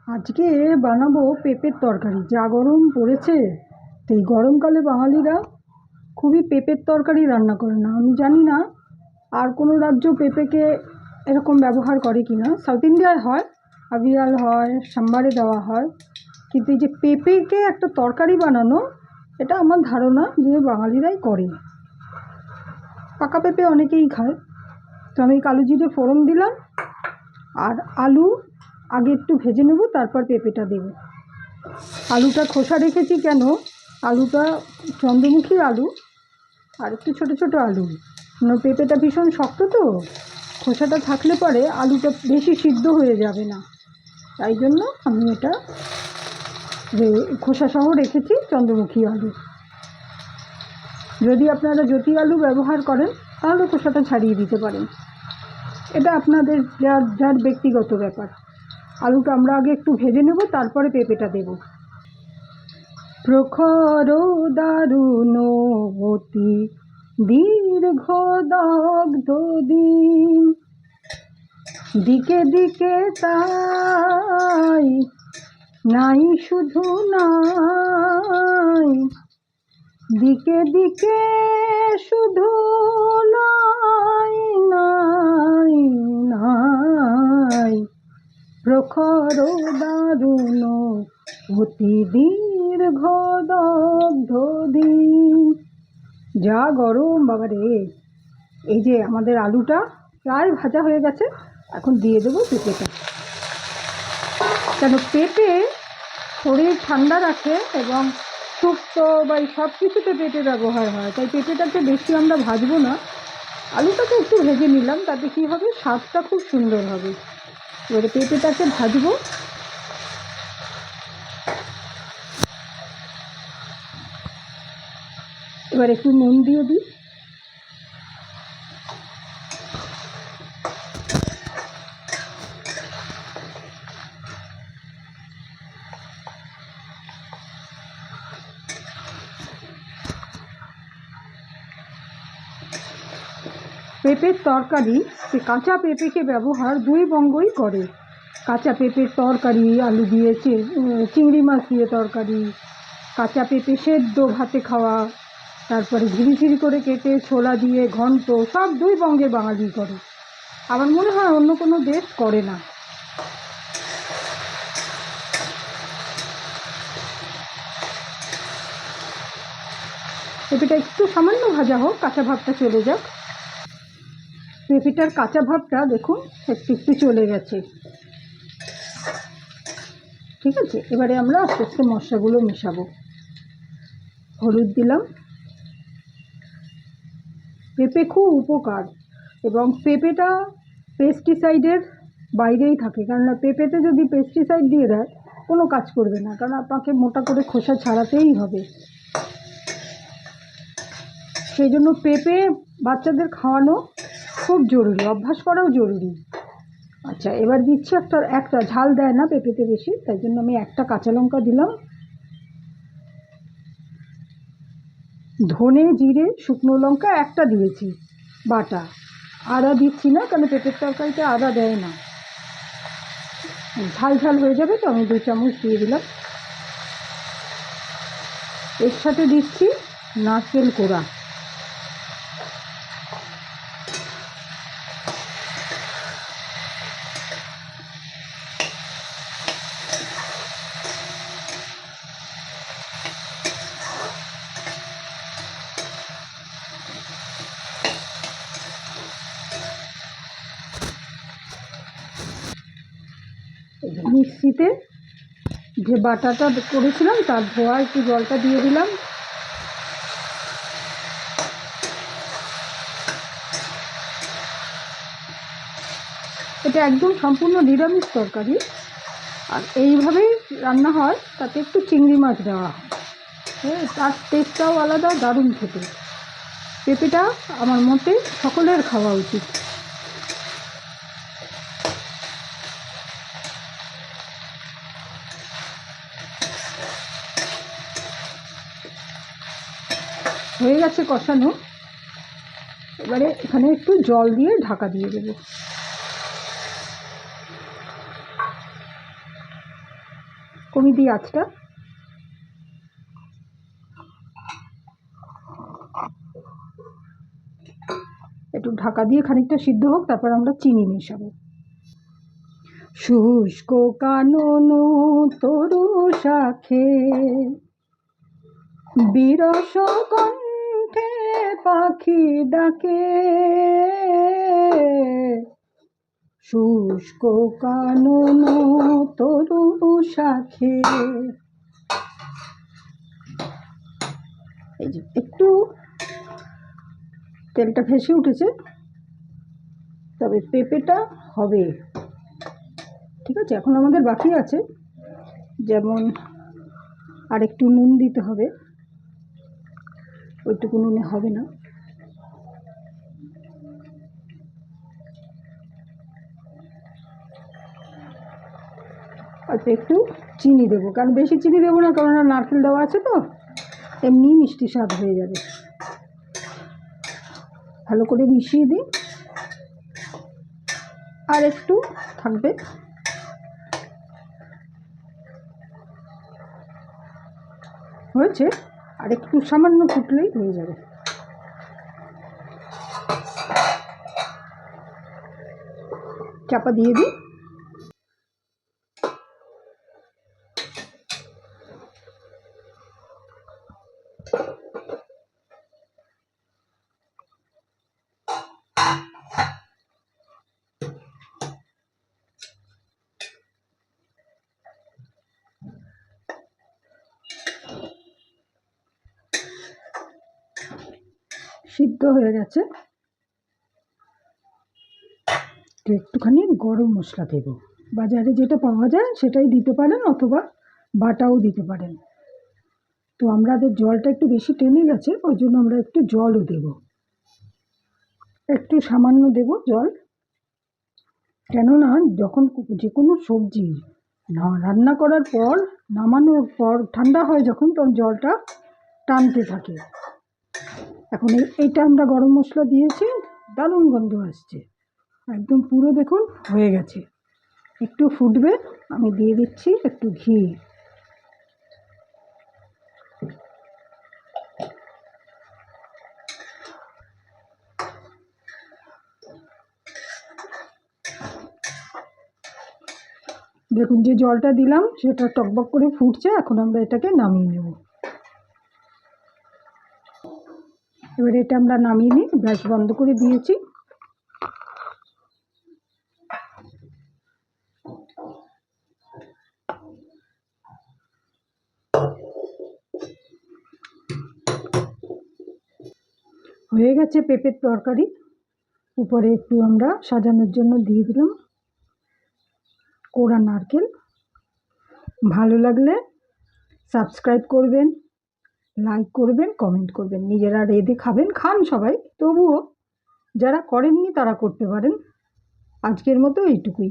আজকে বানাবো পেঁপের তরকারি। যা গরম পড়েছে, তো এই গরমকালে বাঙালিরা খুবই পেঁপের তরকারি রান্না করে না। আমি জানি না আর কোনো রাজ্য পেঁপেকে এরকম ব্যবহার করে কি না। সাউথ ইন্ডিয়ায় হয়, আবিয়াল হয়, সাম্বারে দেওয়া হয়, কিন্তু এই যে পেঁপেকে একটা তরকারি বানানো, এটা আমার ধারণা যে বাঙালিরাই করে। পাকা পেঁপে অনেকেই খায়। তো আমি কালো জিরে ফোড়ন দিলাম, আর আলু আগে একটু ভেজে নেব, তারপর পেঁপেটা দেব। আলুটা খোসা রেখেছি কেন, আলুটা চন্দ্রমুখী আলু আর একটু ছোটো ছোটো আলু, পেঁপেটা ভীষণ শক্ত, তো খোসাটা থাকলে পরে আলুটা বেশি সিদ্ধ হয়ে যাবে না, তাই জন্য আমি এটা খোসা সহ রেখেছি চন্দ্রমুখী আলু। যদি আপনারা জ্যোতি আলু ব্যবহার করেন তাহলে খোসাটা ছাড়িয়ে দিতে পারেন, এটা আপনাদের যার যার ব্যক্তিগত ব্যাপার। আলুটা আমরা আগে একটু ভেজে নেব, তারপরে পেঁপেটা দেব। প্রখর দারুণ অতি দীর্ঘ দগ্ধ দিন, দিকে দিকে তাই নাই শুধু নাই, দিকে দিকে শুধু নাই নাই নাই, প্রখর দারুণ অতি দীর্ঘ দগ্ধ দিন। যা গরম বাবা রে। এই যে আমাদের আলুটা প্রায় ভাজা হয়ে গেছে, এখন দিয়ে দেবো পেঁপেটা। কেন, পেঁপে শরীর ঠান্ডা রাখে এবং শুক্তো বা এই সব কিছুতে পেঁপে ব্যবহার হয়, তাই পেঁপেটাকে বেশি আমরা ভাজবো না। আলুটাকে একটু ভেজে নিলাম, তাতে কী হবে, স্বাদটা খুব সুন্দর হবে। এবারে পেঁপেটাকে ভাজবো। এবার একটু নুন দিয়ে দিই। পেঁপের তরকারি, কাঁচা পেঁপেকে ব্যবহার দুই বঙ্গই করে। কাঁচা পেঁপের তরকারি, আলু দিয়ে চিংড়ি মাছ দিয়ে তরকারি, কাঁচা পেঁপে সেদ্ধ ভাতে খাওয়া, তারপরে ঝিরিঝিরি করে কেটে ছোলা দিয়ে ঘন্ট, সব দুই বঙ্গের বাঙালি করে। আমার মনে হয় অন্য কোনো দেশ করে না। পেঁপেটা একটু সামান্য ভাজা হোক, কাঁচা ভাবটা চলে যাক। পেঁপেটার কাঁচা ভাবটা দেখুন একটু একটু চলে গেছে। ঠিক আছে, এবারে আমরা আস্তে আস্তে মশলাগুলো মেশাবো। হলুদ দিলাম। পেঁপে খুব উপকার, এবং পেঁপেটা পেস্টিসাইডের বাইরেই থাকে, কেননা পেঁপেতে যদি পেস্টিসাইড দিয়ে দেয় কোনো কাজ করবে না, কারণ আপনাকে মোটা করে খোসা ছাড়াতেই হবে। সেই জন্য পেঁপে বাচ্চাদের খাওয়ানো খুব জরুরি, অভ্যাস করাও জরুরি। আচ্ছা, এবার দিচ্ছি একটা ঝাল দেয় না পেঁপেতে বেশি, তাই জন্য আমি একটা কাঁচা লঙ্কা দিলাম। ধনে জিরে শুকনো লঙ্কা একটা দিয়েছি বাটা, আদা দিচ্ছি না, কারণ পেঁপের তরকারিতে আদা দেয় না, ঝাল ঝাল হয়ে যাবে, তো আমি 2 চামচ দিয়ে দিলাম। এর সাথে দিচ্ছি নারকেল কোড়া। মিক্সিতে যে বাটাটা করেছিলাম তার ধোয়া একটু জলটা দিয়ে দিলাম। এটা একদম সম্পূর্ণ নিরামিষ তরকারি, আর এইভাবেই রান্না হয়, তাতে একটু চিংড়ি মাছ দেওয়া হয়। হ্যাঁ, তার টেস্টটাও আলাদা, দারুণ খেতে। পেঁপেটা আমার মতে সকলের খাওয়া উচিত। হয়ে গেছে কষানো, এবারে এখানে একটু জল দিয়ে ঢাকা দিয়ে দেবো। কমিয়ে দিই আঁচটা। একটু ঢাকা দিয়ে খানিকটা সিদ্ধ হোক, তারপর আমরা চিনি মেশাবো। শুষ্ক কানন তরু শাখে বিরস কণ্ঠে পাখি ডাকে, শুষ্ক কানন তরু শাখে। এই যে একটু তেলটা ভেসে উঠেছে, তবে পেঁপেটা হবে। ঠিক আছে, এখন আমাদের বাকি আছে, যেমন আর একটু নুন দিতে হবে, ওইটুকু নুনে হবে না। অল্প একটু চিনি দেবো, কারণ বেশি চিনি দেবো না, কারণ নারকেল দেওয়া আছে তো, এমনি মিষ্টি স্বাদ হয়ে যাবে। ভালো করে মিশিয়ে দিই, আর একটু থাকবে। হয়েছে, আর একটু সামান্য ফুটলেই হয়ে যাবে। চাপা দিয়ে দিই। সিদ্ধ হয়ে গেছে, একটুখানি গরম মশলা দেব। বাজারে যেটা পাওয়া যায় সেটাই দিতে পারেন, অথবা বাটাও দিতে পারেন। তো আমাদের জলটা একটু বেশি টেনে গেছে, ওই জন্য আমরা একটু জলও দেব, একটু সামান্য দেব জল। কেননা যখন যে কোনো সবজি রান্না করার পর, নামানোর পর ঠান্ডা হয় যখন, তখন জলটা টানতে থাকে। এখন এইটা আমরা গরম মশলা দিয়েছি, দারুণ গন্ধ আসছে, একদম পুরো দেখুন হয়ে গেছে। একটু ফুটবে, আমি দিয়ে দিচ্ছি একটু ঘি। দেখুন যে জলটা দিলাম সেটা টকবক করে ফুটছে, এখন আমরা এটাকে নামিয়ে নেব। এবার এটা আমরা নামিয়ে নিই, গ্যাস বন্ধ করে দিয়েছি। হয়ে গেছে পেঁপের তরকারি। উপরে একটু আমরা সাজানোর জন্য দিয়ে দিলাম কোড়া নারকেল। ভালো লাগলে সাবস্ক্রাইব করবেন, লাইক করবেন, কমেন্ট করবেন। নিজেরা রেঁধে খাবেন, খান সবাই, তবুও যারা করেননি তারা করতে পারেন। আজকের মতো এইটুকুই।